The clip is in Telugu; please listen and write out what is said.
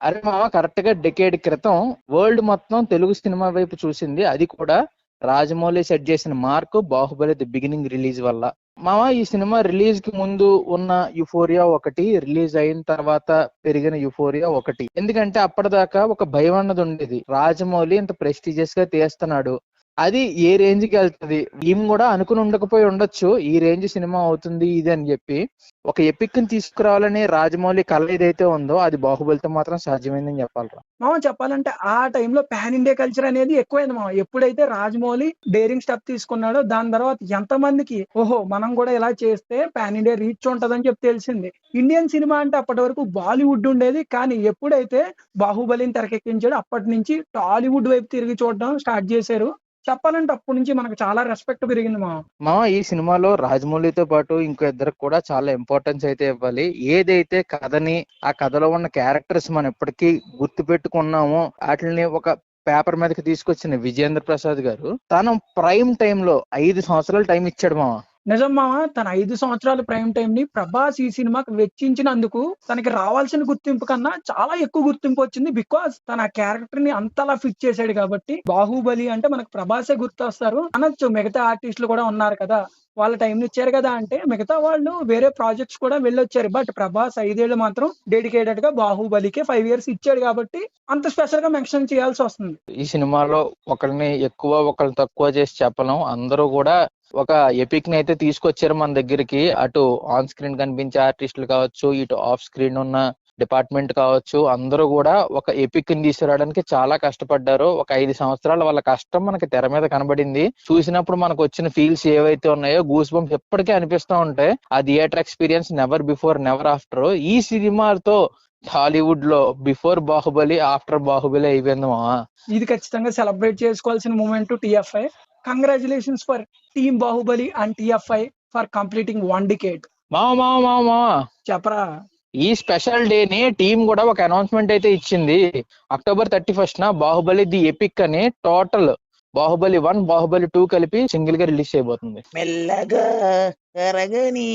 అరే మామ, కరెక్ట్ గా డెకేడ్ క్రితం వరల్డ్ మొత్తం తెలుగు సినిమా వైపు చూసింది. అది కూడా రాజమౌళి సెట్ చేసిన mark Baahubali the beginning release వల్ల. మామ, ఈ సినిమా రిలీజ్ కి ముందు ఉన్న యుఫోరియా ఒకటి, రిలీజ్ అయిన తర్వాత పెరిగిన యుఫోరియా ఒకటి. ఎందుకంటే అప్పటిదాకా ఒక భయం అన్నది ఉండేది, రాజమౌళి ఇంత ప్రెస్టీజియస్ గా తీస్తున్నాడు, అది ఏ రేంజ్ కి వెళ్తుంది, ఈమె కూడా అనుకుని ఉండకపోయి ఉండొచ్చు ఈ రేంజ్ సినిమా అవుతుంది ఇది అని చెప్పి. ఒక ఎపిక్ ని తీసుకురావాలని రాజమౌళి కళ ఏదైతే ఉందో అది బాహుబలితో మాత్రం సాధ్యమైందని చెప్పాలరా. మామ చెప్పాలంటే ఆ టైంలో పాన్ ఇండియా కల్చర్ అనేది ఎక్కువైంది మామ. ఎప్పుడైతే రాజమౌళి డేరింగ్ స్టెప్ తీసుకున్నాడో దాని తర్వాత ఎంతమందికి ఓహో మనం కూడా ఇలా చేస్తే పాన్ ఇండియా రీచ్ ఉంటదని చెప్పి తెలిసింది. ఇండియన్ సినిమా అంటే అప్పటి వరకు బాలీవుడ్ ఉండేది, కానీ ఎప్పుడైతే బాహుబలిని తెరకెక్కించాడో అప్పటి నుంచి టాలీవుడ్ వైపు తిరిగి చూడడం స్టార్ట్ చేశారు. చెప్పాలంటే అప్పటి నుంచి మనకు చాలా రెస్పెక్ట్ పెరిగింది మామ. ఈ సినిమాలో రాజమౌళితో పాటు ఇంకో ఇద్దరికి కూడా చాలా ఇంపార్టెన్స్ అయితే ఇవ్వాలి. ఏదైతే కథని, ఆ కథలో ఉన్న క్యారెక్టర్స్ మనం ఎప్పటికీ గుర్తు పెట్టుకున్నామో వాటిని ఒక పేపర్ మీదకి తీసుకొచ్చిన విజేంద్ర ప్రసాద్ గారు తన ప్రైమ్ టైమ్ లో 5 సంవత్సరాలు టైం ఇచ్చాడు మామ. నిజం మామ, తన 5 సంవత్సరాల ప్రైమ్ టైం ని ప్రభాస్ ఈ సినిమాకి వెచ్చించినందుకు తనకి రావాల్సిన గుర్తింపు కన్నా చాలా ఎక్కువ గుర్తింపు వచ్చింది. బికాస్ తన క్యారెక్టర్ ని అంతలా ఫిట్ చేశాడు కాబట్టి. బాహుబలి అంటే మనకు ప్రభాసే గుర్తొస్తారు అనొచ్చు. మిగతా ఆర్టిస్టులు కూడా ఉన్నారు కదా, వాళ్ళ టైం ఇచ్చారు కదా అంటే మిగతా వాళ్ళు వేరే ప్రాజెక్ట్స్ కూడా వెళ్ళొచ్చారు. బట్ ప్రభాస్ 5 ఏళ్ళు మాత్రం డెడికేటెడ్ గా బాహుబలికి 5 years ఇచ్చాడు కాబట్టి అంత స్పెషల్ గా మెన్షన్ చేయాల్సి వస్తుంది. ఈ సినిమాలో ఒకరిని ఎక్కువ ఒకరిని తక్కువ చేసి చెప్పలేం. అందరూ కూడా ఒక ఎపిక్ ని అయితే తీసుకొచ్చారు మన దగ్గరికి. అటు ఆన్ స్క్రీన్ కనిపించే ఆర్టిస్టులు కావచ్చు, ఇటు ఆఫ్ స్క్రీన్ ఉన్న డిపార్ట్మెంట్ కావచ్చు, అందరూ కూడా ఒక ఎపిక్ ని తీసుకురావడానికి చాలా కష్టపడ్డారు. ఒక 5 సంవత్సరాల వాళ్ళ కష్టం మనకి తెర మీద కనబడింది. చూసినప్పుడు మనకు వచ్చిన ఫీల్స్ ఏవైతే ఉన్నాయో గూస్ బంప్స్ ఎప్పటికీ అనిపిస్తూ ఉంటాయి. ఆ theatre experience never before never after. ఈ సినిమాతో హాలీవుడ్ లో బిఫోర్ బాహుబలి ఆఫ్టర్ బాహుబలి అయిపోయింది మావా. ఇది ఖచ్చితంగా సెలబ్రేట్ చేసుకోవాల్సిన moment TFI. Congratulations for team Baahubali and TFI for completing 1 decade. మావా చెప్పరా. ఈ స్పెషల్ డే ని టీం కూడా ఒక అనౌన్స్మెంట్ అయితే ఇచ్చింది. October 31st Baahubali the epic అని టోటల్ బాహుబలి 1 బాహుబలి 2 కలిపి సింగిల్ గా రిలీజ్ చేయబోతుంది. మెల్లగా కరగని